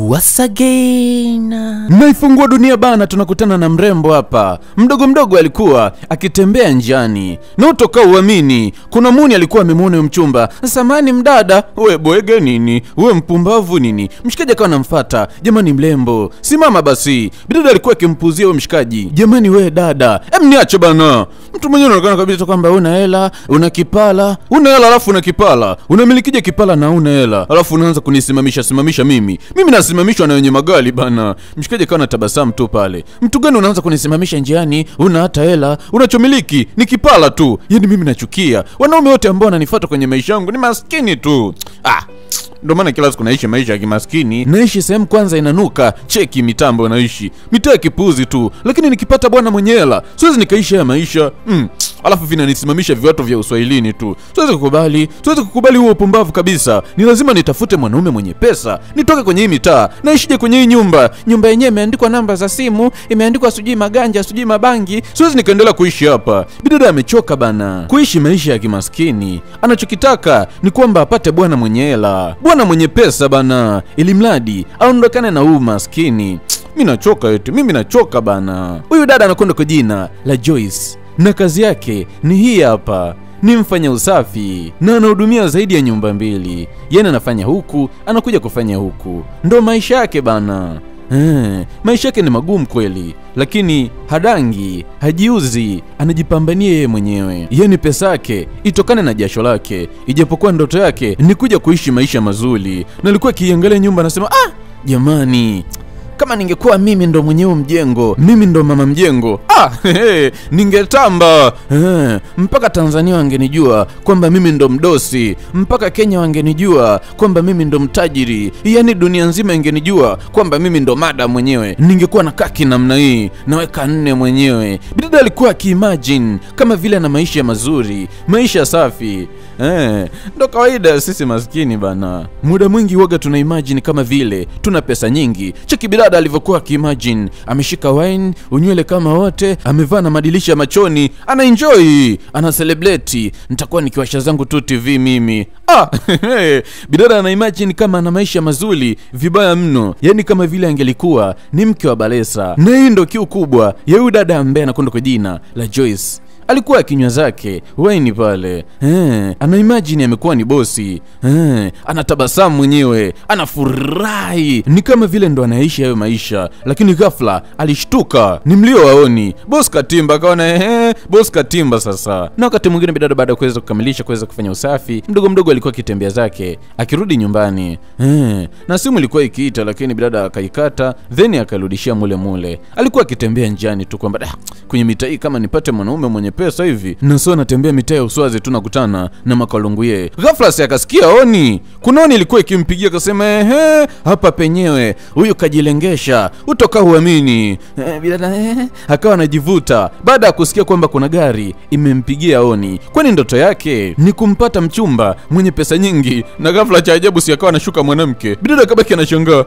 Once again. Naifungua dunia bana, tunakutana na mrembo hapa. Mdogo alikuwa akitembea njiani. Na utoka uamini, kuna muni alikuwa amemuona mchumba. Samani mdada, we bwege nini? We mpumbavu nini? Mshikaji akawa anamfuata. Jamani mlembo, simama basi. Bidada alikuwa akimpuzia huyo mshikaji. Jamani we dada, niache bana. Mtu mwenyewe anaonekana kabisa kwamba una hela, una kipala. Una hela alafu una kipala. Unamilikije kipala na una hela? Alafu unaanza kunisimamisha mimi. Mimi nasimamishwa na wenye magali bana. Mshikaji kana tabasamu tu pale. Mtu gani unaanza kunisimamisha njiani? Una hata hela, unachomiliki ni kipala tu. Yaani mimi nachukia wanaume wote ambao wananifuata kwenye maisha yangu ni maskini tu. Ndio maana kila siku naishi maisha ya kimaskini. Naishi sehemu kwanza inanuka, cheki mitambo naishi. Mitaa kipuzi tu, lakini nikipata bwana mwenye hela, siwezi nikaishi ya maisha. Alafu vinanisimamisha viwato vya uswahilini tu. Siwezi kukubali huo upumbavu kabisa. Ni lazima nitafute mwanaume mwenye pesa. Nitoke kwenye hii mitaa. Naishije kwenye hii nyumba? Nyumba yenyewe imeandikwa namba za simu, imeandikwa sijui maganja, sijui mabangi. Siwezi nikaendelea kuishi hapa. Bidada amechoka bana kuishi maisha ya kimaskini. Anachokitaka ni kwamba apate bwana mwenye hela, bwana mwenye pesa bana, ili mradi aondokane na huu maskini. Mimi nachoka bana. Huyu dada anakwenda kwa jina la Joyce. Na kazi yake ni hii hapa, ni mfanya usafi na anahudumia zaidi ya nyumba 2. Yaani anafanya huku, anakuja kufanya huku. Ndo maisha yake bana. Maisha yake ni magumu kweli, lakini hadangi, hajiuzi, anajipambania yeye mwenyewe. Yaani pesa yake itokane na jasho lake, ijapokuwa ndoto yake ni kuja kuishi maisha mazuri. Na alikuwa akiangalia nyumba anasema, jamani, kama ningekuwa mimi ndo mwenyewe mjengo, mimi ndo mama mjengo, ningetamba. Mpaka Tanzania wangenijua kwamba mimi ndo mdosi, mpaka Kenya wangenijua kwamba mimi ndo mtajiri, yaani dunia nzima ingenijua kwamba mimi ndo mada mwenyewe. Ningekuwa na kaki namna hii, naweka 4 mwenyewe. Bidada alikuwa akiimagine kama vile na maisha mazuri, maisha safi. Ndo kawaida sisi maskini bana. Muda mwingi waga tuna imagine kama vile tuna pesa nyingi. Cheki bidada alivyokuwa akiimagine, ameshika wine, unywele kama wote, amevaa na madilisha machoni, ana enjoy, ana celebrate. Nitakuwa nikiwasha zangu tu TV mimi. Bidada ana imagine kama ana maisha mazuri vibaya mno, yaani kama vile angelikuwa ni mke wa Balesa. Na hii ndo kiu kubwa ya huyu dada ambaye anakwenda kwa jina la Joyce. Alikuwa akinywa zake wine pale. Ana imagine amekuwa ni bosi. Anatabasamu mwenyewe, anafurahi, ni kama vile ndo anaishi hayo maisha. Lakini ghafla alishtuka, ni mlio waoni. Boss katimba, akaona boss katimba sasa. Na wakati mwingine bidada baada ya kuweza kukamilisha kuweza kufanya usafi, mdogo alikuwa akitembea zake, akirudi nyumbani. Na simu ilikuwa ikiita, lakini bidada akaikata, then akarudishia mule. Alikuwa akitembea njiani tu kwamba kwenye mitaa hii kama nipate mwanaume mwenye pesa hivi. Na sio anatembea mitaa ya Uswazi tu nakutana na makalunguye. Ghafla si akasikia oni. Kuna oni ilikuwa ikimpigia, akasema hapa penyewe huyu kajilengesha, utoka uamini. Bidada akawa anajivuta baada ya kusikia kwamba kuna gari imempigia oni. Kwani ndoto yake ni kumpata mchumba mwenye pesa nyingi. Na ghafla cha ajabu si akawa anashuka mwanamke. Bidada akabaki anashangaa,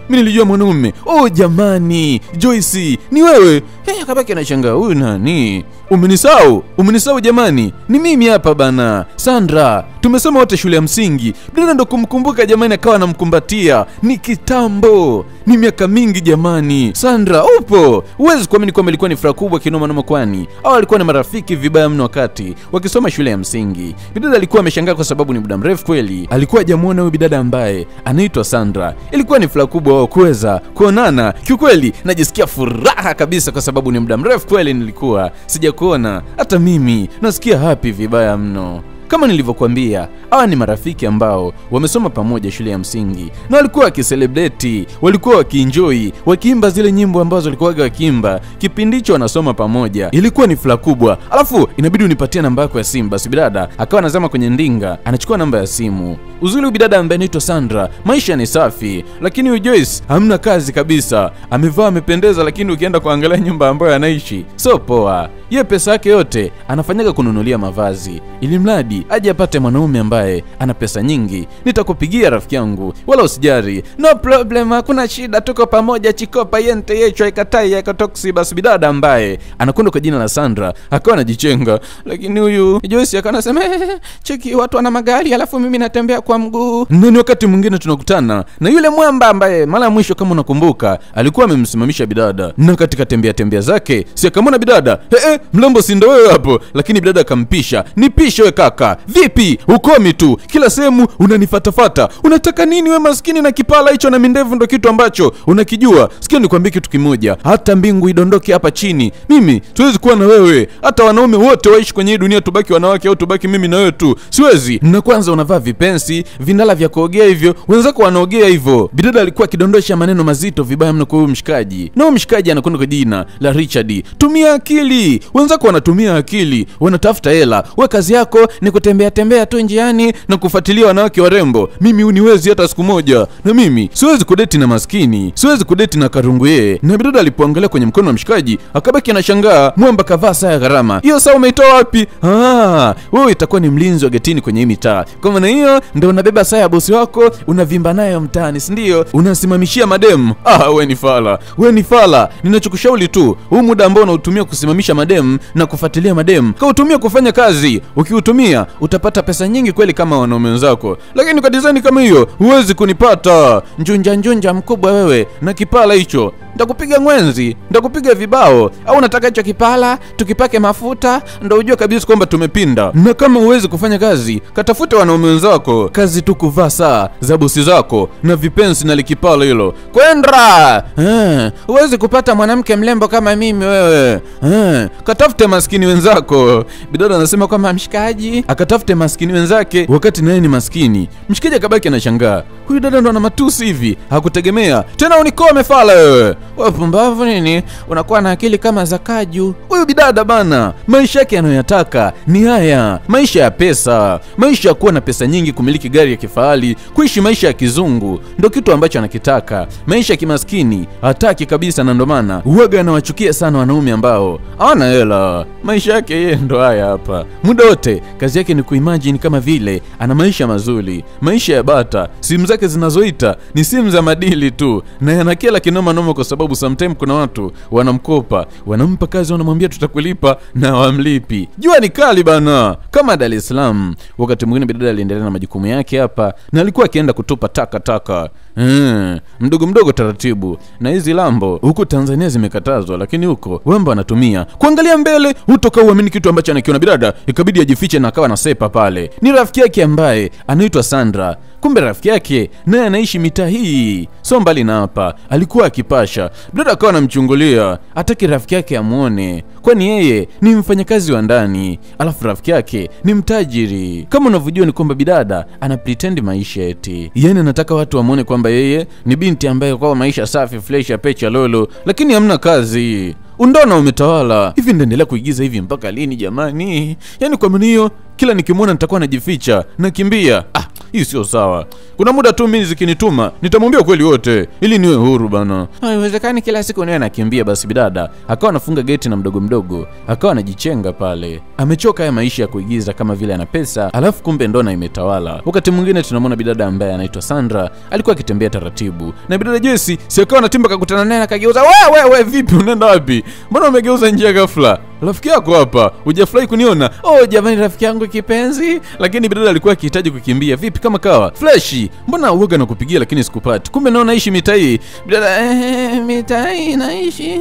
mimi nilijua mwanaume. Jamani, Joyce, ni wewe? Akabaki anashangaa, huyu nani? Umenisahau jamani, ni mimi hapa bana, Sandra. Tumesoma wote shule ya msingi. Bidada ndo kumkumbuka jamani, akawa anamkumbatia. Ni kitambo, ni miaka mingi jamani. Sandra, upo? Huwezi kuamini kwamba ilikuwa ni furaha kubwa kinoma noma, kwani hao walikuwa ni marafiki vibaya mno wakati wakisoma shule ya msingi. Bidada alikuwa ameshangaa kwa sababu ni muda mrefu kweli alikuwa hajamuona huyu bidada ambaye anaitwa Sandra. Ilikuwa ni furaha kubwa wao kuweza kuonana. Kiukweli najisikia furaha kabisa kwa sababu ni muda mrefu kweli nilikuwa sijakuona. Hata mimi nasikia happy vibaya mno. Kama nilivyokuambia, hawa ni marafiki ambao wamesoma pamoja shule ya msingi, na walikuwa wakicelebrate, walikuwa wakienjoy, wakiimba zile nyimbo ambazo walikuwa wakiimba kipindi hicho wanasoma pamoja. Ilikuwa ni furaha kubwa. Alafu inabidi unipatie namba yako ya simu. Basi bidada akawa anazama kwenye ndinga, anachukua namba ya simu. Uzuri bidada ambaye anaitwa Sandra, maisha ni safi, lakini huyu Joyce hamna kazi kabisa. Amevaa amependeza, lakini ukienda kuangalia nyumba ambayo anaishi sio poa. Yeye pesa yake yote anafanyaga kununulia mavazi, ili mradi ili aje apate mwanaume ambaye ana pesa nyingi. Nitakupigia rafiki yangu, wala usijari. No problem, hakuna shida, tuko pamoja chikopa yente yecho ikatai yakatoksi. Basi bidada ambaye anakwenda kwa jina la Sandra akawa anajichenga, lakini huyu Joyce akawa anasema cheki watu wana magari alafu mimi natembea kwa mguu. Nani wakati mwingine tunakutana na yule mwamba ambaye mara mwisho kama unakumbuka alikuwa amemsimamisha bidada, na katika tembea zake si akamwona bidada, mlembo si ndo wewe hapo? Lakini bidada akampisha, nipishe we kaka, vipi ukomi tu kila sehemu unanifatafata, unataka nini we maskini na kipala hicho na mindevu ndo kitu ambacho unakijua? Sikia nikwambie kitu kimoja, hata mbingu idondoke hapa chini mimi siwezi kuwa na wewe. Hata wanaume wote waishi kwenye dunia tubaki wanawake au tubaki mimi na wewe tu, siwezi. Na kwanza unavaa vipensi vindala vya kuogea hivyo, wenzako wanaogea hivyo. Bidada alikuwa akidondosha maneno mazito vibaya mno kwa huyu mshikaji, na huyu mshikaji anakwenda kwa jina la Richard. Tumia akili, wenzako wanatumia akili, wanatafuta hela, wewe kazi yako ni kutembea tu njiani na kufuatilia wanawake warembo. Mimi uniwezi hata siku moja, na mimi siwezi kudeti na maskini, siwezi kudeti na karungu yeye. Na bidada alipoangalia kwenye mkono wa mshikaji akabaki anashangaa, mwamba kavaa saa ya gharama. Hiyo saa umeitoa wapi? Wewe itakuwa ni mlinzi wa getini kwenye hii mitaa. Kwa maana hiyo ndio unabeba saa ya bosi wako unavimba nayo mtaani, si ndio? Unasimamishia madem. Wewe ni fala. Ninachokushauri tu, huu muda ambao unautumia kusimamisha madem na kufuatilia madem, kautumia kufanya kazi. Ukiutumia utapata pesa nyingi kweli kama wanaume wenzako. Lakini kwa design kama hiyo huwezi kunipata. Njunja mkubwa wewe na kipala hicho. Nitakupiga ngwenzi, nitakupiga vibao. Au unataka hicho kipala tukipake mafuta ndio ujue kabisa kwamba tumepinda. Na kama huwezi kufanya kazi, katafute wanaume wenzako. Kazi tu kuvaa saa za bosi zako na vipensi na likipala hilo. Kwenda! Huwezi kupata mwanamke mlembo kama mimi wewe. Katafute maskini wenzako. Bidada anasema kwamba mshikaji akatafute maskini wenzake wakati naye ni maskini. Mshikaji akabaki anashangaa, huyu dada ndo ana matusi hivi? Hakutegemea. Tena unikome fala wewe. Wewe pumbavu nini? Unakuwa na akili kama za kaju. Huyu bidada bana, maisha yake anayotaka ni haya, maisha ya pesa, maisha ya kuwa na pesa nyingi, kumiliki gari ya kifahari, kuishi maisha ya kizungu, ndo kitu ambacho anakitaka. Maisha ya kimaskini hataki kabisa, na ndo maana huaga anawachukia sana wanaume ambao hawana hela. Maisha yake yeye ndo haya hapa. Muda wote kazi yake ni kuimagine kama vile ana maisha mazuri, maisha ya bata. Simu zake zinazoita ni simu za madili tu, na yanakela kinoma noma kwa sababu sometimes kuna watu wanamkopa, wanampa kazi, wanamwambia tutakulipa na wamlipi. Jua ni kali bana kama Dar es Salaam. Wakati mwingine bidada aliendelea na majukumu yake hapa, na alikuwa akienda kutupa taka mdogo taratibu. Na hizi lambo huku Tanzania zimekatazwa, lakini huko wemba wanatumia kuangalia mbele. Hutoka uamini kitu ambacho anakiona bidada, ikabidi ajifiche na akawa nasepa pale. Ni rafiki yake ambaye anaitwa Sandra. Kumbe rafiki yake naye anaishi mitaa hii, so mbali na hapa. Alikuwa akipasha, bidada akawa anamchungulia, hataki rafiki yake amuone, kwani yeye ni mfanyakazi wa ndani, alafu rafiki yake ni mtajiri. Kama unavyojua ni kwamba bidada ana pretend maisha eti, yani anataka watu wamuone kwamba yeye ni binti ambaye kwa maisha safi, fresh ya pecha lolo, lakini hamna kazi. Undona umetawala. Hivi ndaendelea kuigiza hivi mpaka lini jamani? Yani kwa maana hiyo kila nikimwona nitakuwa najificha, nakimbia. Hii sio sawa. Kuna muda tu mimi zikinituma nitamwambia kweli wote ili niwe huru bana. Haiwezekani kila siku niwe nakimbia. Basi bidada akawa anafunga geti na mdogo akawa anajichenga pale. Amechoka ya maisha ya kuigiza kama vile ana pesa, alafu kumbe ndona imetawala. Wakati mwingine tunamwona bidada ambaye anaitwa Sandra alikuwa akitembea taratibu, na bidada Joyce si akawa anatimba kakutana naye akageuza, wewe vipi unaenda wapi? Mbona umegeuza njia ghafla? Rafiki yako hapa, hujafurahi kuniona? Jamani rafiki yangu kipenzi. Lakini bidada alikuwa akihitaji kukimbia. Vipi kama kawa fleshi? Mbona uoga na kupigia lakini sikupati? Kumbe naona naishi mitai. Bidada mitai naishi.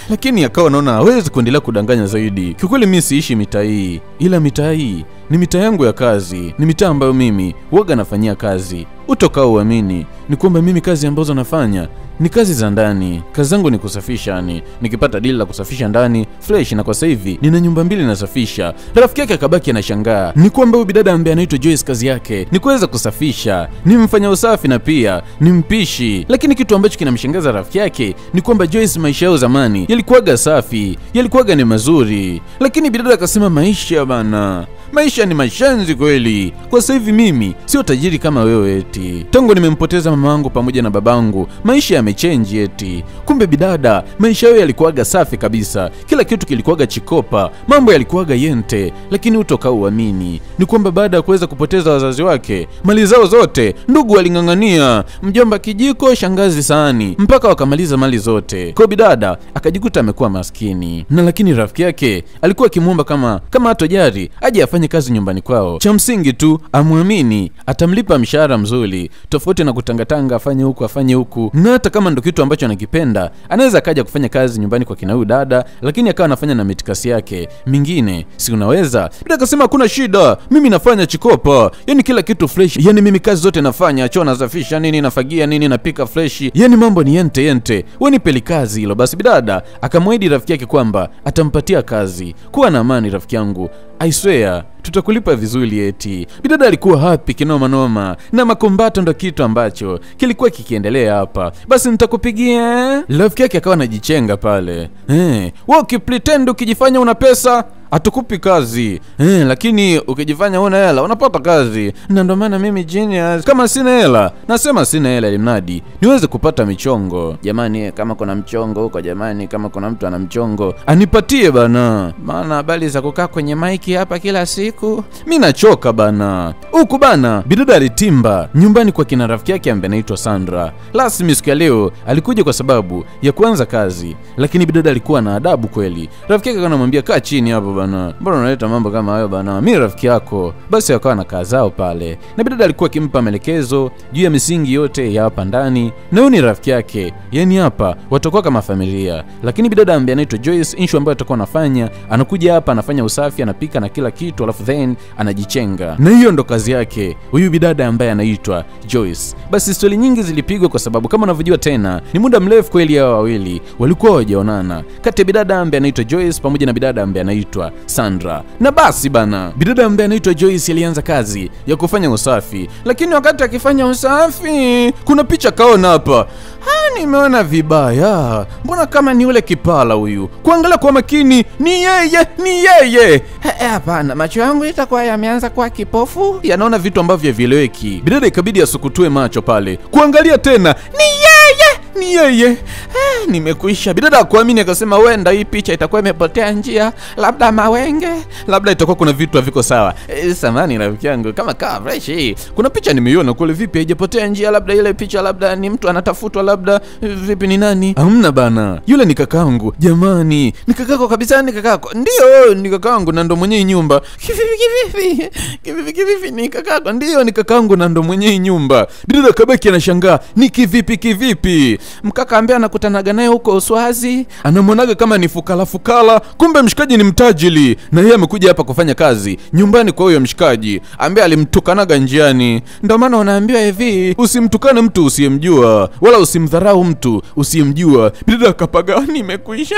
Lakini akawa naona hawezi kuendelea kudanganya zaidi. Kikweli mimi siishi mitai, ila mitai ni mitaa yangu ya kazi, ni mitaa ambayo mimi uoga nafanyia kazi. Utokao uamini ni kwamba mimi kazi ambazo nafanya ni kazi za ndani. Kazi zangu ni kusafisha, nikipata deal la kusafisha ndani fresh, na kwa sasa hivi nina nyumba 2 nasafisha. Rafiki yake akabaki anashangaa ni kwamba huyu bidada ambaye anaitwa Joyce kazi yake ni kuweza kusafisha, ni mfanya usafi na pia ni mpishi. Lakini kitu ambacho kinamshangaza rafiki yake ni kwamba Joyce maisha yao zamani yalikuwaga safi, yalikuwaga ni mazuri. Lakini bidada akasema maisha bana, maisha ni mashanzi kweli. Kwa sasa hivi mimi sio tajiri kama wewe eti. eti tangu nimempoteza mama wangu pamoja na babangu maisha yamechange eti. Kumbe bidada maisha yao yalikuwaga safi kabisa, kila kitu kilikuwaga chikopa, mambo yalikuwaga yente. Lakini utoka uamini ni kwamba baada ya kuweza kupoteza wazazi wake, mali zao zote ndugu waling'ang'ania, mjomba kijiko, shangazi sahani, mpaka wakamaliza mali zote. Kwa bidada akajikuta amekuwa maskini. Na lakini rafiki yake alikuwa akimuomba kama hatojari aje afanye kazi nyumbani kwao, cha msingi tu amwamini atamlipa mshahara mzuri, tofauti na kutangatanga afanye huku. Na hata kama ndo kitu ambacho anakipenda, anaweza akaja kufanya kazi nyumbani kwa kina huyu dada, lakini akawa anafanya na mitikasi yake mingine. Si unaweza? Bidada akasema hakuna shida, mimi nafanya chikopa, yani kila kitu fresh, yani mimi kazi zote nafanya, choo nasafisha nini, nafagia nini, napika fresh, yani mambo ni yente, wewe nipe kazi hilo. Basi bidada akamwahidi rafiki yake kwamba atampatia kazi. Kuwa na amani rafiki yangu, I swear tutakulipa vizuri eti. Bidada alikuwa happy kinoma noma, na makombato ndo kitu ambacho kilikuwa kikiendelea hapa. Basi nitakupigia. Rafiki yake akawa anajichenga pale. Wewe ukipretend ukijifanya una pesa atukupi kazi. Lakini ukijifanya una hela unapata kazi. Na ndo maana mimi genius, kama sina hela nasema sina hela ili mradi niweze kupata michongo. Jamani kama kuna mchongo huko, jamani kama kuna mtu ana mchongo anipatie bana. Maana habari za kukaa kwenye maiki hapa kila siku mimi nachoka bana. Huku bana bidada alitimba nyumbani kwa kina rafiki yake ambaye anaitwa Sandra. Rasmi siku ya leo alikuja kwa sababu ya kuanza kazi, lakini bidada alikuwa na adabu kweli. Rafiki yake akamwambia kaa chini hapo bana, mbona unaleta mambo kama hayo bana, mimi rafiki yako. Basi akawa na kaa zao pale, na bidada alikuwa akimpa maelekezo juu ya misingi yote ya hapa ndani, na huyu ni rafiki yake, yani hapa watakuwa kama familia. Lakini bidada ambaye anaitwa Joyce, issue ambayo atakuwa anafanya, anakuja hapa anafanya usafi, anapika na kila kitu, alafu then anajichenga, na hiyo ndo kazi yake huyu bidada ambaye anaitwa Joyce. Basi stori nyingi zilipigwa kwa sababu kama unavyojua tena ni muda mrefu kweli hao wawili walikuwa hawajaonana, kati ya bidada ambaye anaitwa Joyce pamoja na bidada ambaye anaitwa Sandra. Na basi bana bidada ambaye anaitwa Joyce alianza kazi ya kufanya usafi, lakini wakati akifanya usafi kuna picha kaona hapa. Nimeona vibaya, mbona kama ni ule kipala huyu? Kuangalia kwa makini ni yeye. Hapana, macho yangu itakuwa yameanza kuwa kipofu, yanaona vitu ambavyo havieleweki. Bidada ikabidi asukutue macho pale kuangalia tena, ni yeye. Nimekuisha. Bidada kuamini akasema wenda hii picha itakuwa imepotea njia, labda mawenge, labda itakuwa kuna vitu haviko sawa. Samani rafiki yangu, kama fresh hii kuna picha nimeiona kule, vipi haijapotea njia? Labda ile picha labda ni mtu anatafutwa, labda vipi, ni nani? Hamna bana, yule ni kakaangu. Jamani, ni kakako kabisa. Ni kakako? Ndio ni kakaangu na ndo mwenye nyumba. Kivipi ni kakako? Ndio ni kakaangu na ndo mwenye nyumba. Bidada kabaki anashangaa, ni kivipi? Mkaka ambaye anakutanaga naye huko Uswazi anamwonaga kama ni fukala, kumbe mshikaji ni mtajili, na yeye amekuja hapa kufanya kazi nyumbani kwa huyo mshikaji ambaye alimtukanaga njiani. Ndio maana unaambiwa hivi, usimtukane mtu usiyemjua, wala usimdharau mtu usiyemjua. Bidada akapaga, nimekuisha,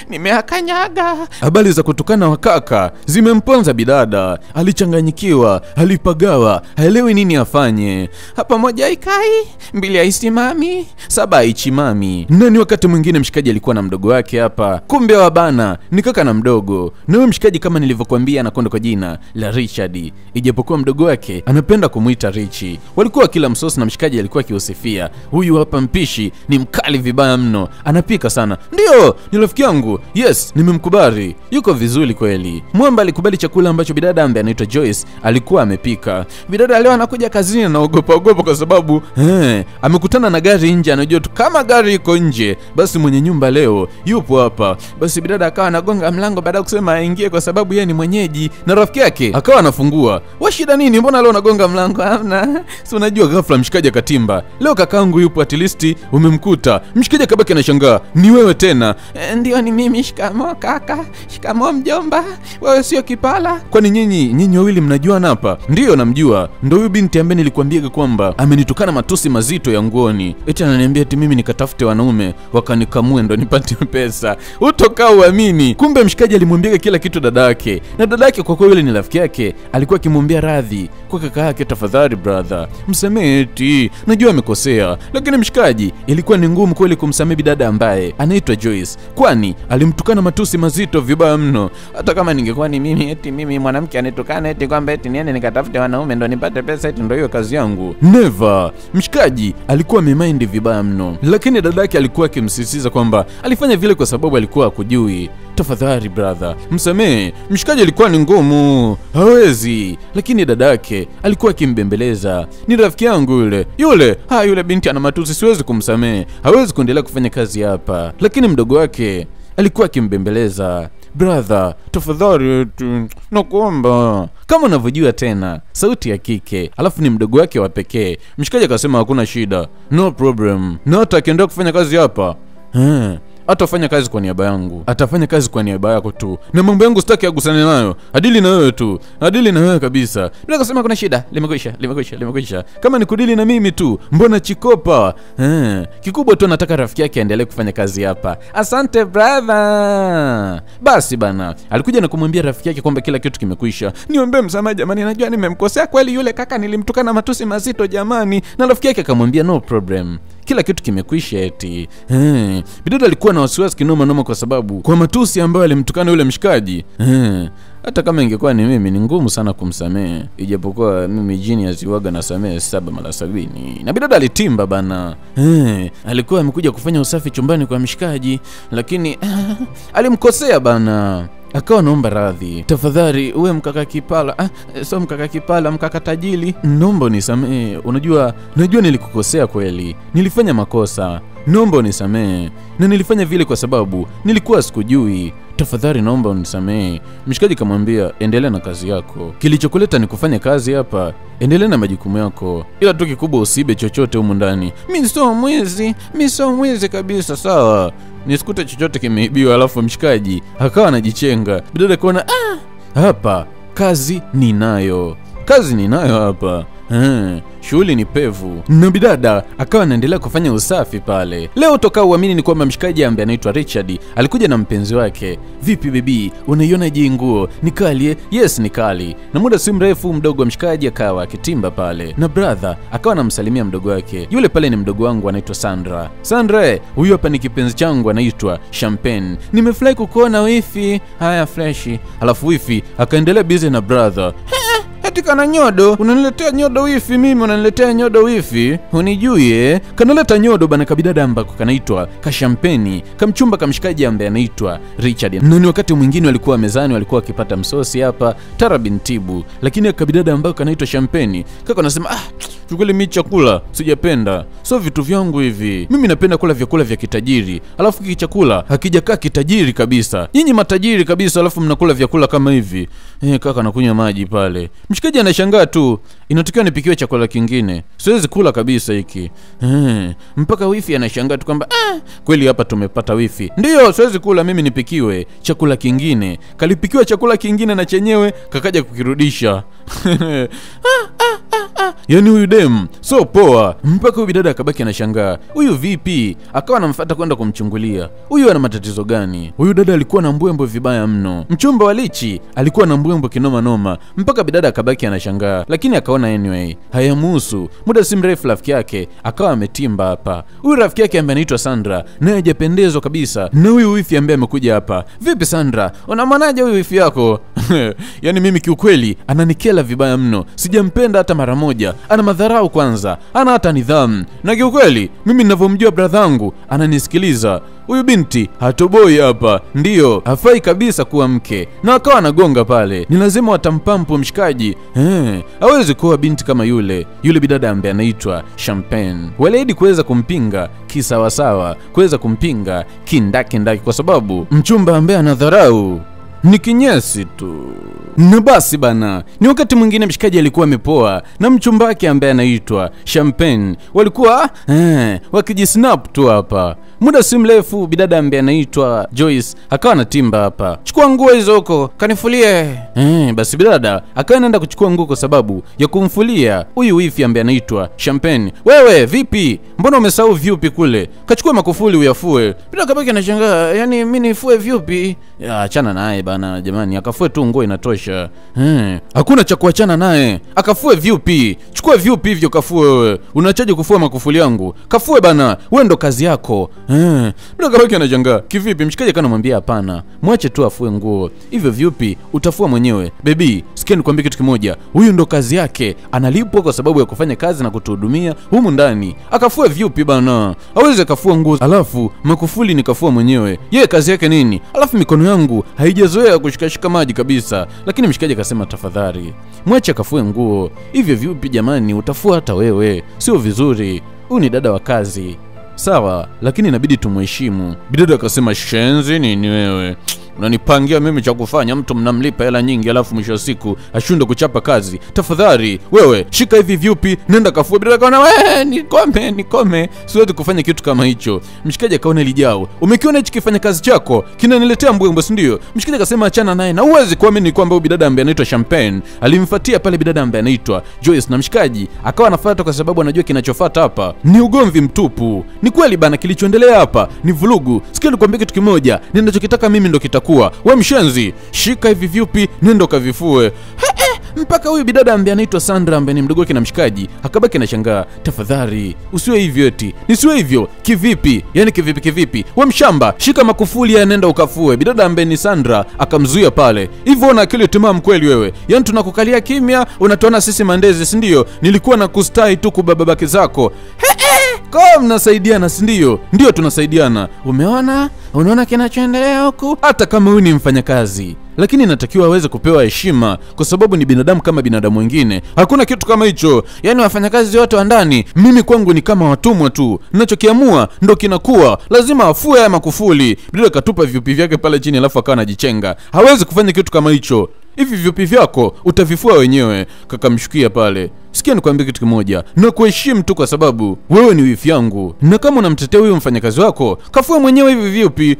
nimeakanyaga. Habari za kutukana wakaka zimemponza bidada, alichanganyikiwa, alipagawa, haelewi nini afanye. Hapa moja ikai, mbili haisimami, saba haichimami. Nani wakati mwingine mshikaji alikuwa na mdogo wake hapa, kumbe wa bana ni kaka na mdogo. Na huyo mshikaji kama nilivyokuambia anakwenda kwa jina la Richard, ijapokuwa mdogo wake anapenda kumuita Richi. Walikuwa kila msosi na mshikaji alikuwa akiusifia, huyu hapa mpishi ni mkali vibaya mno, anapika sana. Ndio, ni rafiki yangu. Yes, nimemkubali, yuko vizuri kweli. Mwamba alikubali chakula ambacho bidada ambaye anaitwa Joyce alikuwa amepika. Bidada leo anakuja kazini na ogopa kwa sababu amekutana na gari nje, anajua tu kama gari iko nje basi mwenye nyumba leo yupo hapa. Basi bidada akawa anagonga mlango baada ya kusema aingie kwa sababu yeye ni mwenyeji, na rafiki yake akawa anafungua. Wa shida nini? Mbona leo unagonga mlango? Hamna. Si unajua ghafla mshikaji akatimba, leo kakaangu yupo, at least umemkuta. Mshikaji akabaki anashangaa, ni wewe tena? Ndio ni mimi. Shikamo kaka. Shikamo mjomba. Wewe sio kipala? Kwani nyinyi wawili mnajuana hapa? Ndio namjua, ndio huyu binti ambaye nilikwambia kwamba amenitukana matusi mazito ya nguoni. Eti ananiambia eti mimi nikatafute wanaume wakanikamue ndo nipate pesa. Utoka uamini. Kumbe mshikaji alimwambia kila kitu dadake. Na dadake kwa kuwa yule ni rafiki yake, alikuwa akimwambia radhi kwa kaka yake, tafadhali brother, msamehe eti najua amekosea. Lakini mshikaji ilikuwa ni ngumu kweli kumsamehe bidada ambaye anaitwa Joyce, kwani alimtukana matusi mazito vibaya mno. Hata kama ningekuwa ni mimi, eti mimi mwanamke anitukana eti kwamba eti niende nikatafute wanaume ndo nipate pesa, eti ndo hiyo kazi yangu, never. Mshikaji alikuwa amemind vibaya mno, lakini dadake alikuwa akimsisitiza kwamba alifanya vile kwa sababu alikuwa hakujui. Tafadhali brother, msamehe. Mshikaji alikuwa ni ngumu, hawezi, lakini dadake alikuwa akimbembeleza. Ni rafiki yangu yule binti ana matusi, siwezi kumsamehe, hawezi kuendelea kufanya kazi hapa. Lakini mdogo wake alikuwa akimbembeleza. Brother, tafadhali nakuomba. Kama unavyojua tena, sauti ya kike, alafu ni mdogo wake wa pekee. Mshikaji akasema hakuna shida, no problem. Na hata akiendelea kufanya kazi hapa, atafanya kazi kwa niaba yangu. Atafanya kazi kwa niaba yako tu. Na mambo yangu sitaki agusane nayo. Adili na wewe tu. Adili na wewe kabisa. Bila kusema kuna shida. Limekwisha. Kama ni kudili na mimi tu, mbona chikopa? Kikubwa tu nataka rafiki yake aendelee kufanya kazi hapa. Asante brother. Basi bana, alikuja na kumwambia rafiki yake kwamba kila kitu kimekwisha. Niombe msamaha jamani, najua nimemkosea kweli yule kaka, nilimtukana matusi mazito jamani. Na rafiki yake akamwambia no problem, kila kitu kimekwisha eti. Bidada alikuwa na wasiwasi kinoma noma kwa sababu kwa matusi ambayo alimtukana yule mshikaji. Hata kama ingekuwa ni mimi, ni ngumu sana kumsamehe. Ijapokuwa mimi genius huaga nasamehe 7 mara 70. Na bidada alitimba bana. Alikuwa amekuja kufanya usafi chumbani kwa mshikaji, lakini alimkosea bana. Akawa naomba radhi. Tafadhali uwe mkaka Kipala. So mkaka Kipala, mkaka tajili, naomba unisamehe. Unajua nilikukosea kweli. Nilifanya makosa. Naomba unisamehe. Na nilifanya vile kwa sababu nilikuwa sikujui. Tafadhali naomba unisamehe. Mshikaji kamwambia endelea na kazi yako. Kilichokuleta ni kufanya kazi hapa. Endelea na majukumu yako. Ila tu kikubwa usibe chochote humu ndani. Mimi sio mwizi kabisa, sawa? Nisikute chochote kimeibiwa. Alafu mshikaji akawa anajichenga. Bidada kaona hapa kazi ninayo hapa. Shughuli ni pevu. Na bidada akawa anaendelea kufanya usafi pale. Leo toka uamini ni kwamba mshikaji ambaye anaitwa Richard alikuja na mpenzi wake. Vipi baby, unaiona je nguo? Ni kali? Yes ni kali. Na muda si mrefu mdogo wa mshikaji akawa akitimba pale. Na brother akawa anamsalimia mdogo wake. Yule pale ni mdogo wangu anaitwa Sandra. Sandra, huyu hapa ni kipenzi changu anaitwa Champagne. Nimefurahi kukuona wifi. Haya fresh. Alafu wifi akaendelea busy na brother. Eti kana nyodo, unaniletea nyodo wifi mimi, unaniletea nyodo wifi? Unijui kanaleta nyodo bana kabidada ambako kanaitwa Kashampeni, kamchumba kamshikaji ambaye anaitwa Richard. Na ni wakati mwingine walikuwa mezani, walikuwa wakipata msosi hapa tarabintibu, lakini kabidada ambako kanaitwa Champagne kaka anasema shughuli mimi chakula sijapenda, so vitu vyangu hivi. Mimi napenda kula vyakula vya kitajiri, alafu hiki chakula hakijakaa kitajiri kabisa. Nyinyi matajiri kabisa alafu mnakula vyakula kama hivi. Kaka anakunywa maji pale. Mshikaji anashangaa tu, inatakiwa nipikiwe chakula kingine. Siwezi kula kabisa hiki. Mpaka wifi anashangaa tu kwamba kweli hapa tumepata wifi. Ndio, siwezi kula mimi, nipikiwe chakula kingine. Kalipikiwa chakula kingine na chenyewe kakaja kukirudisha. Yaani huyu dem so poa. Mpaka huyu bidada akabaki anashangaa, huyu vipi? Akawa anamfuata kwenda kumchungulia. Huyu ana matatizo gani? Huyu dada alikuwa na mbwembo vibaya mno. Mchumba wa Lichi alikuwa na mbwembo kinoma noma. Mpaka bidada akabaki anashangaa, lakini akaona anyway hayamuhusu. Muda si mrefu rafiki yake akawa ametimba hapa. Huyu rafiki yake ambaye anaitwa Sandra naye hajapendezwa kabisa na huyu wifi ambaye amekuja hapa. Vipi Sandra, unamwanaje huyu wifi yako? Yaani mimi kiukweli ananikela vibaya mno. Sijampenda hata mara moja. Ana madharau kwanza, ana hata nidhamu. Na kiukweli mimi ninavyomjua brother wangu ananisikiliza. Huyu binti hatoboi hapa. Ndio, hafai kabisa kuwa mke. Na akawa anagonga pale. Ni lazima watampampo mshikaji. Hawezi kuwa binti kama yule bidada ambaye anaitwa Champagne. Walaidi kuweza kumpinga kisawasawa, kuweza kumpinga kindaki kwa sababu mchumba ambaye anadharau ni kinyesi tu. Na basi bana, ni wakati mwingine mshikaji alikuwa amepoa na mchumba wake ambaye anaitwa Champagne. Walikuwa wakijisnap tu hapa. Muda si mrefu bidada ambaye anaitwa Joyce akawa na timba hapa. Chukua nguo hizo huko, kanifulie. Basi bidada akawa anaenda kuchukua nguo kwa sababu ya kumfulia huyu wifi ambaye anaitwa Champagne. Wewe vipi? Mbona umesahau vyupi kule? Kachukua makufuli uyafue. Bidada kabaki anashangaa, yani mimi nifue vyupi? Achana naye bana jamani, akafue tu nguo inatosha. Hakuna cha kuachana naye. Akafue vyupi. Chukua vyupi hivyo kafue wewe. Unachaje kufua makufuli yangu? Kafue bana, wewe ndo kazi yako. Bila kabaki anashangaa. Kivipi? Mshikaji akanamwambia hapana. Mwache tu afue nguo. Hivyo vyupi utafua mwenyewe. Baby, sikia nikwambie kitu kimoja. Huyu ndo kazi yake. Analipwa kwa sababu ya kufanya kazi na kutuhudumia humu ndani. Akafue vyupi bana. Hawezi kafua nguo. Alafu makufuli nikafua mwenyewe. Yeye kazi yake nini? Alafu mikono yangu haijazoea kushikashika maji kabisa. Lakini mshikaji akasema tafadhali, mwache akafue nguo. Hivyo vyupi jamani utafua hata wewe. Sio vizuri. Huyu ni dada wa kazi. Sawa, lakini inabidi tumheshimu. Bidada akasema shenzi nini wewe? Unanipangia mimi cha kufanya, mtu mnamlipa hela nyingi alafu mwisho wa siku ashinde kuchapa kazi. Tafadhali wewe shika hivi vyupi, nenda kafue. Bidada akaona wewe nikome. Siwezi kufanya kitu kama hicho. Mshikaji akaona lijao. Umekiona hichi kifanya kazi chako kinaniletea mbwembo, si ndio? Mshikaji akasema achana naye. Na uwezi kuamini kwamba huyu bidada ambaye anaitwa Champagne alimfuatia pale bidada ambaye anaitwa Joyce, na mshikaji akawa anafuata kwa sababu anajua kinachofuata hapa ni ugomvi mtupu. Ni kweli bana, kilichoendelea hapa ni vurugu. Sikia nikwambie kitu kimoja, ninachokitaka mimi ndo kitakuwa. Wewe mshenzi, shika hivi vyupi nenda kavifue. Mpaka huyu bidada ambaye anaitwa Sandra ambaye ni mdogo wake na mshikaji akabaki anashangaa. Tafadhali usiwe hivyo eti. Nisiwe hivyo. Kivipi? Yani kivipi? Wewe mshamba, shika makufuli ya nenda ukafue. Bidada ambaye ni Sandra akamzuia pale. Hivyo una akili timamu kweli wewe? Yani tunakukalia kimya, unatuona sisi mandezi, si ndio? Nilikuwa na kustai tu kubababaki zako. Kwa mnasaidiana, si ndio? Ndio tunasaidiana. Unaona kinachoendelea huku? Hata kama huyu ni mfanyakazi, lakini inatakiwa aweze kupewa heshima kwa sababu ni binadamu kama binadamu wengine. Hakuna kitu kama hicho. Yani wafanyakazi wote wa ndani mimi kwangu ni kama watumwa tu. Ninachokiamua ndo kinakuwa. Lazima afue haya makufuli. Bila katupa vyupi vyake pale chini alafu akawa anajichenga. Hawezi kufanya kitu kama hicho. Hivi vyupi vyako utavifua wenyewe. Kakamshukia pale. Sikia nikwambie kitu kimoja, na kuheshimu tu kwa sababu wewe ni wifi yangu. Na kama unamtetea huyo mfanyakazi wako, kafua mwenyewe hivi vyupi.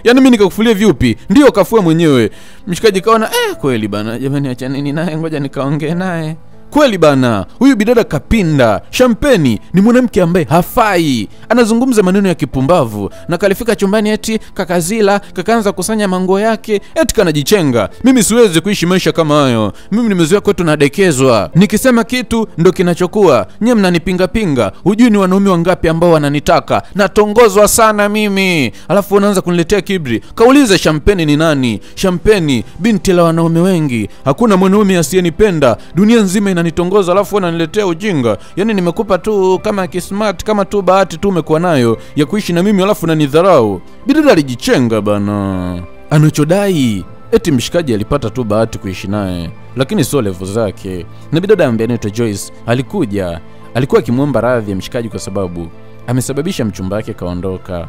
Yani mimi nikakufulia vyupi? Ndio kafua mwenyewe. Mshikaji kaona kweli bana, jamani achaneni naye, ngoja nikaongee naye. Kweli bana, huyu bidada kapinda. Champagne ni mwanamke ambaye hafai. Anazungumza maneno ya kipumbavu na kalifika chumbani eti kakazila, kakaanza kusanya manguo yake, eti kanajichenga. Mimi siwezi kuishi maisha kama hayo. Mimi nimezoea kwetu nadekezwa. Nikisema kitu ndo kinachokuwa. Nyie mnanipinga. Hujui ni wanaume wangapi ambao wananitaka. Natongozwa sana mimi. Alafu unaanza kuniletea kibri. Kaulize Champagne ni nani? Champagne binti la wanaume wengi. Hakuna mwanaume asiyenipenda. Dunia nzima inanitongoza alafu unaniletea ujinga. Yani nimekupa tu kama kismart, kama tu bahati tu umekuwa nayo ya kuishi na mimi alafu unanidharau. Bidada alijichenga bana. Anachodai eti mshikaji alipata tu bahati kuishi naye, lakini sio level zake. Na bidada ambaye anaitwa Joyce alikuwa akimwomba radhi ya mshikaji kwa sababu amesababisha mchumba wake kaondoka.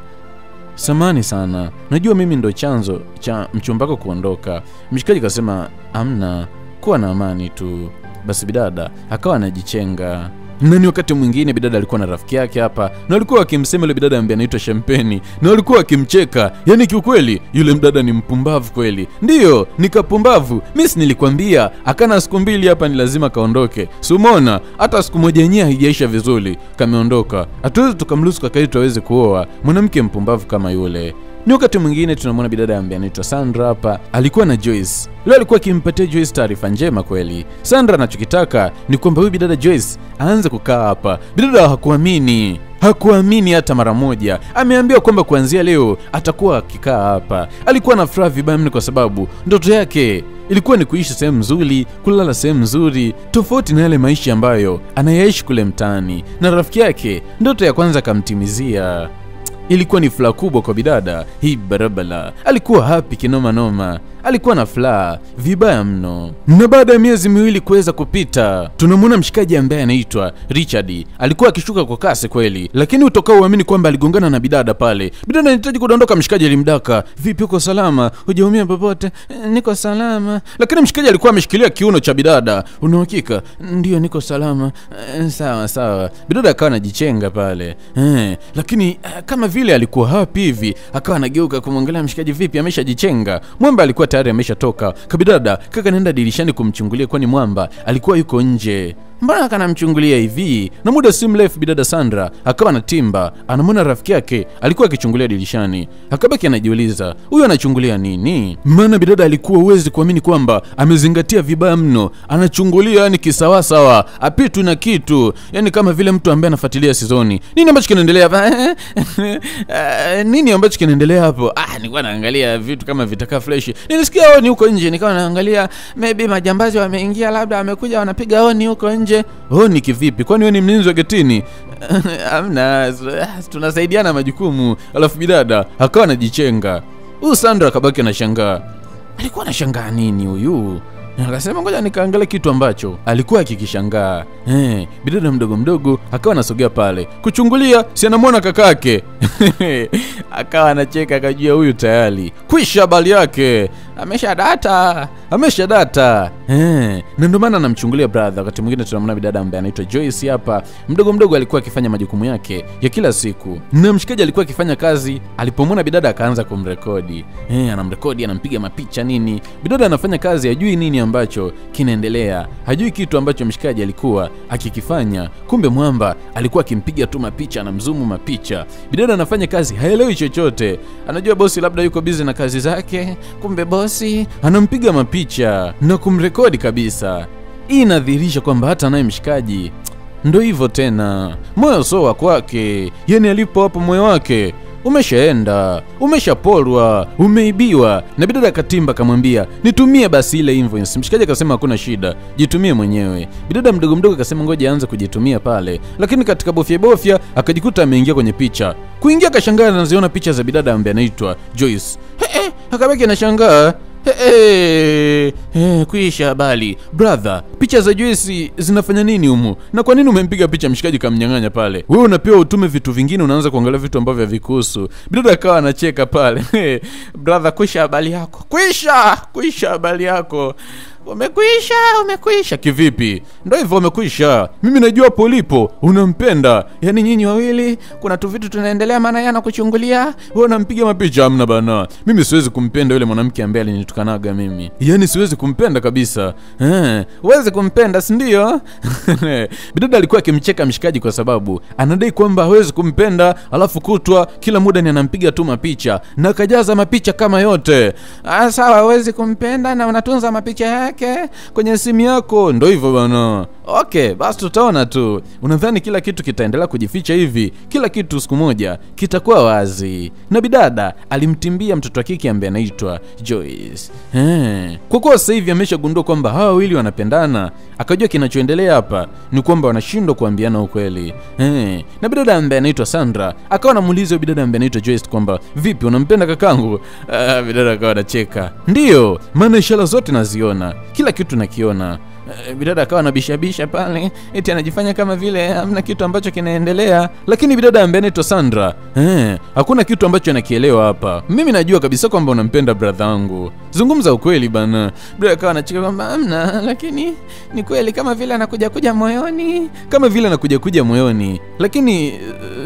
Samani sana, najua mimi ndo chanzo cha mchumba wako kuondoka. Mshikaji kasema amna, kuwa na amani tu. Basi bidada akawa anajichenga. Na ni wakati mwingine bidada alikuwa na rafiki yake hapa, na walikuwa wakimsema yule bidada ambaye anaitwa Champagne, na walikuwa wakimcheka. Yani kiukweli yule mdada ni mpumbavu kweli. Ndio, nikapumbavu. Mimi nilikwambia akana siku mbili hapa ni lazima kaondoke. Si umeona? Hata siku moja yenyewe haijaisha vizuri kameondoka. Hatuwezi tukamruhusu kaka yetu aweze kuoa mwanamke mpumbavu kama yule. Ni wakati mwingine tunamwona bidada ambaye anaitwa Sandra hapa. Alikuwa na Joyce. Yule alikuwa akimpatia Joyce taarifa njema kweli. Sandra anachokitaka ni kwamba huyu bidada Joyce aanze kukaa hapa. Bidada hakuamini hata mara moja. Ameambiwa kwamba kuanzia leo atakuwa akikaa hapa. Alikuwa na furaha vibaya mno kwa sababu ndoto yake ilikuwa ni kuishi sehemu nzuri, kulala sehemu nzuri, tofauti na yale maisha ambayo anayaishi kule mtaani. Na rafiki yake ndoto ya kwanza akamtimizia. ilikuwa ni furaha kubwa kwa bidada. Hii barabara alikuwa happy kinoma noma, alikuwa na furaha vibaya mno. Na baada ya miezi miwili kuweza kupita, tunamwona mshikaji ambaye anaitwa Richard alikuwa akishuka kwa kasi kweli, lakini utokao uamini kwamba aligongana na bidada pale. Bidada anahitaji kudondoka, mshikaji alimdaka. Vipi, uko salama? Hujaumia popote? Niko salama. Lakini mshikaji alikuwa ameshikilia kiuno cha bidada. Una hakika? Ndio, niko salama. Sawa sawa. Bidada akawa anajichenga pale. Lakini kama vile alikuwa happy hivi, akawa anageuka kumwangalia mshikaji. Vipi, ameshajichenga? Mwamba alikuwa tayari ameshatoka. Kabidada kaka nenda dirishani kumchungulia, kwani Mwamba alikuwa yuko nje. Mbona akanamchungulia hivi? Na muda si mrefu bidada Sandra akawa na timba, anamwona rafiki yake alikuwa akichungulia dirishani. Akabaki anajiuliza, huyu anachungulia nini? Maana bidada alikuwa uwezi kuamini kwamba amezingatia vibaya mno. Anachungulia yani kisawasawa, apitu na kitu. Yani kama vile mtu ambaye anafuatilia sizoni. Nini ambacho kinaendelea hapa? Nini ambacho kinaendelea hapo? Nilikuwa naangalia vitu kama vitaka fresh. Nilisikia honi huko nje, nikawa naangalia maybe majambazi wameingia, labda wamekuja wanapiga honi huko nje. Honi kivipi? Kwani wewe ni mlinzi wa getini? Amna, tunasaidiana majukumu. Alafu bidada akawa anajichenga. Sandra akabaki anashangaa. Alikuwa anashangaa nini huyu? Akasema ngoja nikaangalia kitu ambacho alikuwa akikishangaa. Bidada mdogo mdogo akawa anasogea pale kuchungulia, si anamwona kakake. Akawa anacheka, akajua huyu tayari kwisha habari yake. Amesha data. Na ndio maana anamchungulia brother. Wakati mwingine tunamwona bidada ambaye anaitwa Joyce hapa, mdogo mdogo alikuwa akifanya majukumu yake ya kila siku. Na mshikaji alikuwa akifanya kazi, alipomwona bidada akaanza kumrekodi. Anamrekodi, anampiga mapicha nini. Bidada anafanya kazi, hajui nini ambacho kinaendelea, hajui kitu ambacho mshikaji alikuwa akikifanya. Kumbe Mwamba alikuwa akimpiga tu mapicha, anamzumu mapicha. Bidada anafanya kazi, haelewi chochote. Anajua bosi labda yuko busy na kazi zake, kumbe bosi anampiga mapicha na kumrekodi kabisa. Hii inadhihirisha kwamba hata naye mshikaji ndo hivyo tena, moyo soa kwake. Yani alipo hapo moyo wake umeshaenda, umeshapolwa, umeibiwa. Na bidada katimba kamwambia, nitumie basi ile invoice. Mshikaji akasema hakuna shida, jitumie mwenyewe. Bidada mdogo mdogo akasema ngoja aanze kujitumia pale. Lakini katika bofya akajikuta ameingia kwenye picha. Kuingia kashangaa, anaziona picha za bidada ambaye anaitwa Joyce. Akabaki anashangaa. Kuisha habari. Brother, picha za Joyce zinafanya nini humu? Na kwa nini umempiga picha mshikaji kamnyang'anya pale? Wewe unapewa utume vitu vingine, unaanza kuangalia vitu ambavyo havikuhusu. Bidada akawa anacheka pale. Brother, kuisha habari yako. Kuisha habari yako. Umekwisha kivipi? Ndio hivyo umekwisha. Mimi najua polipo unampenda. Yani nyinyi wawili kuna tu vitu tunaendelea, maana yana kuchungulia, wewe unampiga mapicha. Amna bana. Mimi siwezi kumpenda yule mwanamke ambaye alinitukanaga mimi. Yani siwezi kumpenda kabisa. Uweze kumpenda, si ndio? Bidada alikuwa akimcheka mshikaji kwa sababu anadai kwamba hawezi kumpenda, alafu kutwa kila muda ni anampiga tu mapicha na kajaza mapicha kama yote. Sawa, hawezi kumpenda na unatunza mapicha yake kwenye simu yako. Ndio hivyo bana. Okay, basi tutaona tu. Unadhani kila kitu kitaendelea kujificha hivi? Kila kitu siku moja kitakuwa wazi. Na bidada alimtimbia mtoto wa kike ambaye anaitwa Joyce. Kwa kuwa sasa hivi ameshagundua kwamba hawa wawili wanapendana, akajua kinachoendelea hapa ni kwamba wanashindwa kuambiana ukweli. Na bidada ambaye anaitwa Sandra akawa anamuuliza bidada ambaye anaitwa Joyce kwamba vipi, unampenda kakangu? Bidada akawa anacheka. Ndio, maana ishara zote naziona, kila kitu nakiona. Bidada akawa anabishabisha pale, eti anajifanya kama vile hamna kitu ambacho kinaendelea. Lakini bidada ambaye anaitwa Sandra, hakuna kitu ambacho anakielewa hapa. Mimi najua kabisa kwamba unampenda brother wangu, zungumza ukweli bana. Bidada akawa anacheka kwamba hamna, lakini ni kweli kama vile anakuja moyoni. Lakini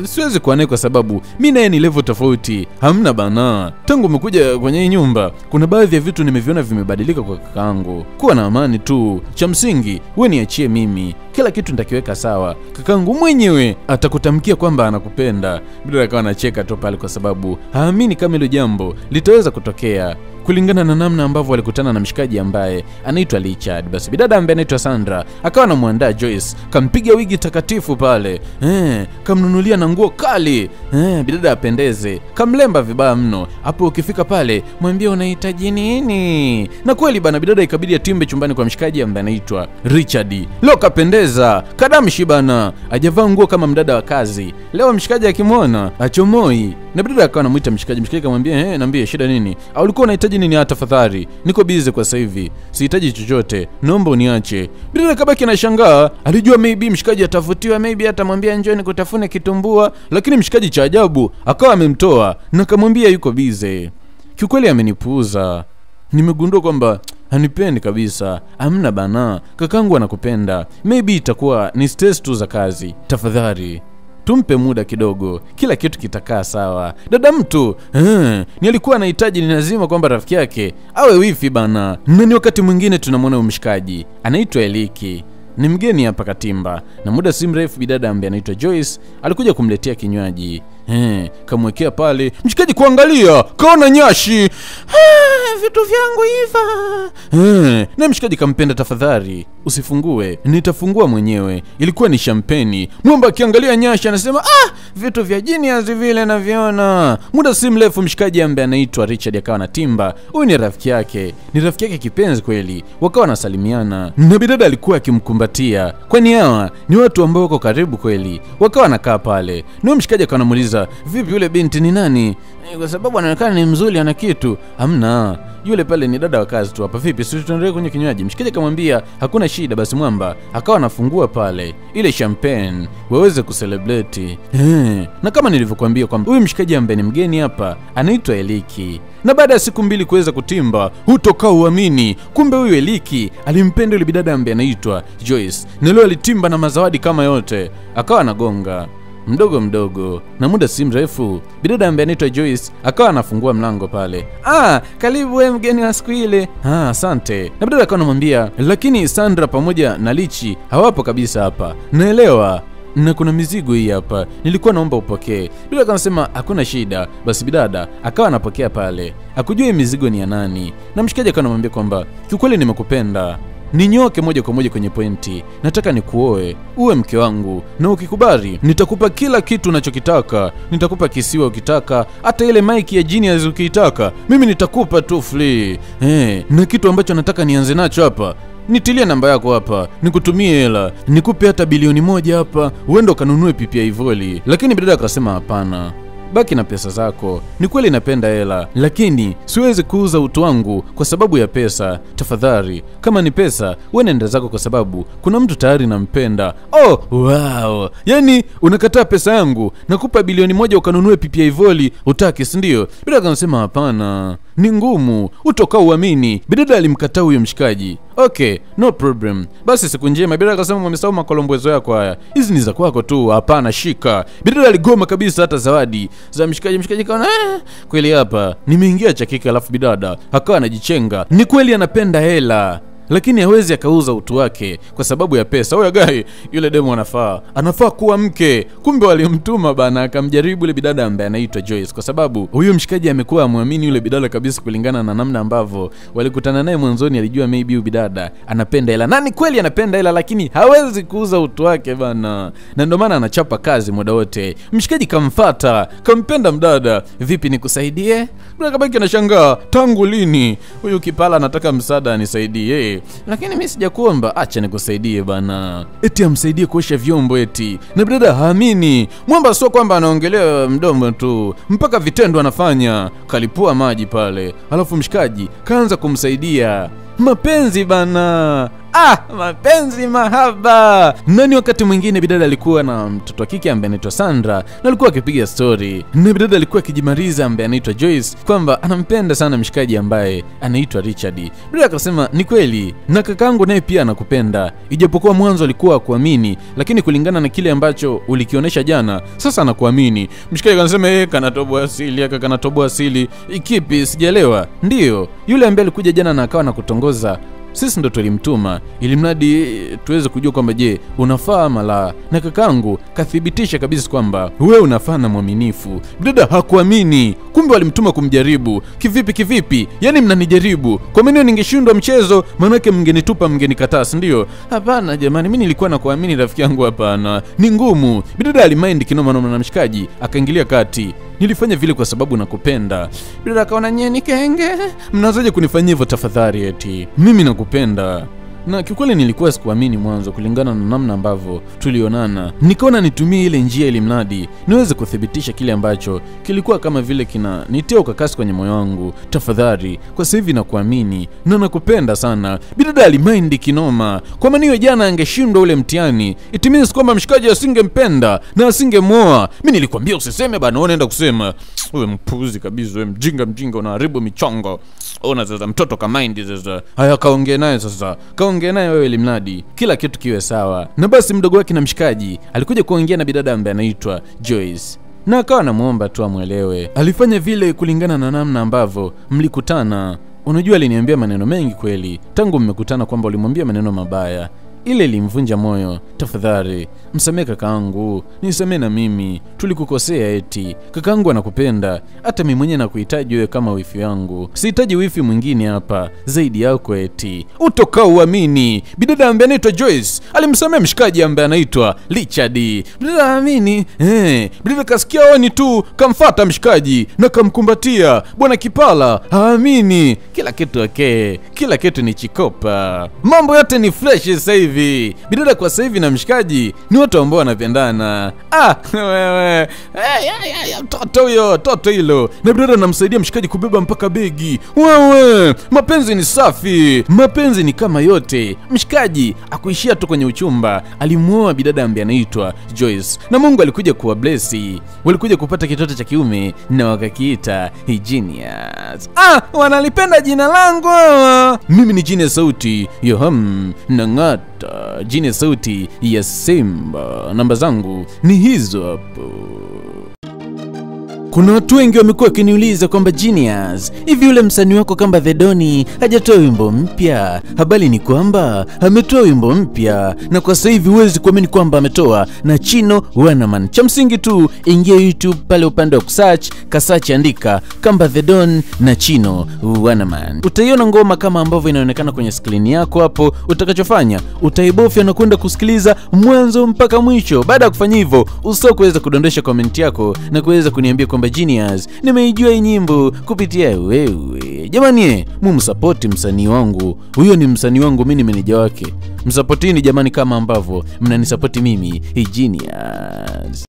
siwezi kuwa naye kwa sababu mimi naye ni level tofauti. Hamna bana. Tangu umekuja kwenye nyumba kuna baadhi ya vitu nimeviona vimebadilika kwa kakangu. Kuwa na amani tu. Cha msingi wewe niachie mimi, kila kitu nitakiweka sawa. Kakangu mwenyewe atakutamkia kwamba anakupenda. Bidada akawa anacheka tu pale kwa sababu haamini kama hilo jambo litaweza kutokea. kulingana na namna ambavyo walikutana na mshikaji ambaye anaitwa Richard. Basi bidada ambaye anaitwa Sandra akawa anamuandaa Joyce, kampiga wigi takatifu pale, kamnunulia na nguo kali, bidada apendeze, kamlemba vibaya mno. Hapo ukifika pale mwambie unahitaji nini. Na kweli bana, bidada ikabidi atimbe chumbani kwa mshikaji ambaye anaitwa Richard. Leo kapendeza, kadamshi bana, hajavaa nguo kama mdada wa kazi. Leo mshikaji akimwona achomoi. Na bidada akawa anamuita mshikaji, mshikaji kamwambia niambie shida nini? Au ulikuwa unahitaji nini? Hata tafadhali, niko busy kwa sasa hivi, sihitaji chochote, naomba uniache. Bidada kabaki anashangaa, alijua maybe mshikaji atafutiwa, maybe atamwambia njoo nikutafune kitumbua, lakini mshikaji cha ajabu akawa amemtoa na akamwambia yuko busy. Kiukweli amenipuuza. Nimegundua kwamba hanipendi kabisa. Amna bana, kakangu anakupenda. Maybe itakuwa ni stress tu za kazi. Tafadhali tumpe muda kidogo, kila kitu kitakaa sawa. Dada mtu ni alikuwa anahitaji, ni lazima kwamba rafiki yake awe wifi bana. Na ni wakati mwingine tunamwona umshikaji anaitwa Eliki, ni mgeni hapa Katimba, na muda si mrefu bidada ambaye anaitwa Joyce alikuja kumletea kinywaji. Kamwekea pale, mshikaji kuangalia, kaona nyashi. Vitu vyangu hiva. Na mshikaji kampenda, tafadhali usifungue, nitafungua mwenyewe. Ilikuwa ni champagne. Mwamba akiangalia nyashi anasema vitu vya genius vile naviona. Muda si mrefu mshikaji ambaye anaitwa Richard akawa na timba. Huyu ni rafiki yake, ni rafiki yake kipenzi kweli. Wakawa nasalimiana na bidada alikuwa akimkumbatia, kwani hawa ni watu ambao wako karibu kweli. Wakawa nakaa pale, na mshikaji akawa anamuuliza, vipi yule binti ni nani? Kwa sababu anaonekana ni mzuri, ana kitu. Hamna, yule pale ni dada wa kazi tu hapa. Vipi, sisi tuendelee kwenye kinywaji? Mshikaji akamwambia hakuna shida. Basi mwamba akawa anafungua pale ile champagne waweze kucelebrate. Na kama nilivyokuambia kwamba huyu mshikaji ambaye ni mgeni hapa anaitwa Eliki. Na baada ya siku 2 kuweza kutimba, hutoka uamini, kumbe huyu Eliki alimpenda yule bidada ambaye anaitwa Joyce. Na leo alitimba na mazawadi kama yote. Akawa anagonga mdogo mdogo, na muda si mrefu bidada ambaye anaitwa Joyce akawa anafungua mlango pale. Karibu wewe mgeni wa siku ile. Asante. Na bidada akawa anamwambia, lakini Sandra pamoja na Lichi hawapo kabisa hapa. Naelewa, na kuna mizigo hii hapa, nilikuwa naomba upokee. Bidada akasema hakuna shida. Basi bidada akawa anapokea pale, akujua hii mizigo ni ya nani. Na mshikaji akawa anamwambia kwamba kiukweli nimekupenda, ninyoke moja kwa moja kwenye pointi. Nataka nikuoe, uwe mke wangu, na ukikubali nitakupa kila kitu unachokitaka. Nitakupa kisiwa ukitaka, hata ile mic ya Genius ukitaka, mimi nitakupa tu free. Na kitu ambacho nataka nianze nacho hapa, nitilie namba yako hapa, nikutumie hela, nikupe hata bilioni 1 hapa, uende ukanunue pipi ya Ivoli. Lakini bidada akasema hapana, baki na pesa zako. Ni kweli napenda hela, lakini siwezi kuuza utu wangu kwa sababu ya pesa. Tafadhali, kama ni pesa, wewe nenda zako kwa sababu kuna mtu tayari nampenda. Wow. Yaani unakataa pesa yangu, nakupa bilioni 1 ukanunue pipi ya Ivoli, utaki si ndio? Bidada akasema hapana, ni ngumu, utoka uamini. Bidada alimkataa huyo mshikaji. Okay, no problem. Basi siku njema. Bidada akasema umesahau makolombwezo yako haya, hizi ni za kwako tu. Hapana, shika. Bidada aligoma kabisa hata zawadi za mshikaji. Mshikaji kaona kweli hapa nimeingia chakika. Alafu bidada akawa anajichenga, ni kweli anapenda hela, lakini hawezi akauza utu wake kwa sababu ya pesa. Oya gai, yule demo anafaa kuwa mke. Kumbe walimtuma bana akamjaribu yule bidada ambaye anaitwa Joyce, kwa sababu huyu mshikaji amekuwa amwamini yule bidada kabisa, kulingana na namna ambavyo walikutana naye mwanzoni. Alijua maybe huyu bidada anapenda hela, na ni kweli anapenda hela, lakini hawezi kuuza utu wake bana, na ndio maana anachapa kazi muda wote. Mshikaji kamfuata, kampenda mdada. Vipi nikusaidie? Bwana kabaki anashangaa, tangu lini huyu kipala anataka msaada anisaidie? Lakini mimi sijakuomba, acha nikusaidie bana. Eti amsaidie kuosha vyombo eti. Na bidada haamini. Mwamba sio kwamba anaongelea mdomo tu, mpaka vitendo anafanya. Kalipua maji pale, alafu mshikaji kaanza kumsaidia. Mapenzi bana. Mapenzi mahaba. Nani wakati mwingine bidada alikuwa na mtoto wa kike ambaye anaitwa Sandra, na alikuwa akipiga story. Na bidada alikuwa akijimaliza ambaye anaitwa Joyce kwamba anampenda sana mshikaji ambaye anaitwa Richard. Bidada akasema ni kweli, na kakangu naye pia anakupenda. Ijapokuwa mwanzo alikuwa kuamini, lakini kulingana na kile ambacho ulikionyesha jana, sasa anakuamini. Mshikaji akasema kanatoboa asili, kanatoboa asili. Ikipi sijaelewa? Ndio, yule ambaye alikuja jana na akawa anakutongoza sisi ndo tulimtuma ili mradi tuweze kujua kwamba je, unafaa ama la. Na kakangu kathibitisha kabisa kwamba wewe unafaa na mwaminifu. Bidada hakuamini, kumbe walimtuma kumjaribu. Kivipi? Yaani mnanijaribu. Kwa maana ningeshindwa mchezo, maana yake mngenitupa, mngenikataa, ndio? Hapana jamani, mimi nilikuwa na kuamini rafiki yangu, hapana. Ni ngumu. Bidada alimind kinoma na mshikaji akaingilia kati. Nilifanya vile kwa sababu nakupenda. Bidada akaona nyeni kenge, mnazaje kunifanyia hivyo tafadhali eti? Mimi nakupenda. Na kiukweli nilikuwa sikuamini mwanzo kulingana na namna ambavyo tulionana. Nikaona nitumie ile njia ili mradi niweze kuthibitisha kile ambacho kilikuwa kama vile nitia ukakasi kwenye moyo wangu. Tafadhali, kwa sasa hivi nakuamini na nakupenda sana. Bidada alimind kinoma. Kwa maana hiyo jana angeshindwa ule mtihani, it means kwamba mshikaji asingempenda na asingemoa. Mimi nilikwambia usiseme bana, unaenda kusema. Wewe mpuzi kabisa, wewe mjinga unaharibu michongo. Ona sasa mtoto kamind sasa. Haya kaongea naye sasa. Kaongea naye wewe limnadi kila kitu kiwe sawa. Na basi mdogo wake na mshikaji alikuja kuongea na bidada ambaye anaitwa Joyce. Na akawa anamuomba tu amuelewe. Alifanya vile kulingana na namna ambavyo mlikutana. Unajua aliniambia maneno mengi kweli. Tangu mmekutana kwamba ulimwambia maneno mabaya. Ile ilimvunja moyo. Tafadhali, msamehe kakaangu, nisamehe na mimi, tulikukosea eti. Kakaangu anakupenda, hata mimi mwenyewe nakuhitaji wewe kama wifi yangu. Sihitaji wifi mwingine hapa zaidi yako eti. Utoka uamini. Bidada ambaye anaitwa Joyce alimsamehe mshikaji ambaye anaitwa Richard. Bidada amini. Bidada kasikia oni tu, kamfuata mshikaji na kamkumbatia. Bwana Kipala, haamini. Kila kitu okay. Kila kitu ni chikopa. Mambo yote ni fresh sasa hivi. Bidada kwa sasa hivi na mshikaji ni watu ambao wanapendana. Wewe. Toto hilo. Na bidada anamsaidia mshikaji kubeba mpaka begi. Wewe, mapenzi ni safi. Mapenzi ni kama yote. Mshikaji akuishia tu kwenye uchumba. Alimuoa bidada ambaye anaitwa Joyce. Na Mungu alikuja kuwa blessi. Walikuja kupata kitoto cha kiume na wakakiita Genius. Wanalipenda jina langu. Mimi ni Genius sauti. Yoham Nang'ata. Genius sauti ya Simba. Namba zangu ni hizo hapo. Kuna watu wengi wamekuwa wakiniuliza kwamba Genius, hivi yule msanii wako kama The Don hajatoa wimbo mpya? Habari ni kwamba ametoa wimbo mpya, na kwa sasa hivi huwezi kuamini kwamba ametoa na Chino Wanaman. Cha msingi tu ingia YouTube pale upande wa kusearch, kasearch andika kama The Don na Chino Wanaman. Utaiona ngoma kama ambavyo inaonekana kwenye screen yako hapo. Utakachofanya utaibofya na kwenda kusikiliza mwanzo mpaka mwisho. Baada ya kufanya hivyo, usisahau kuweza kudondosha comment yako na kuweza kuniambia kwamba Genius, nimeijua hii nyimbo kupitia wewe. Jamani, mumsupport msanii wangu. Huyo ni msanii wangu, mimi ni meneja wake. Msupportini jamani kama ambavyo mnanisupporti mimi, Genius.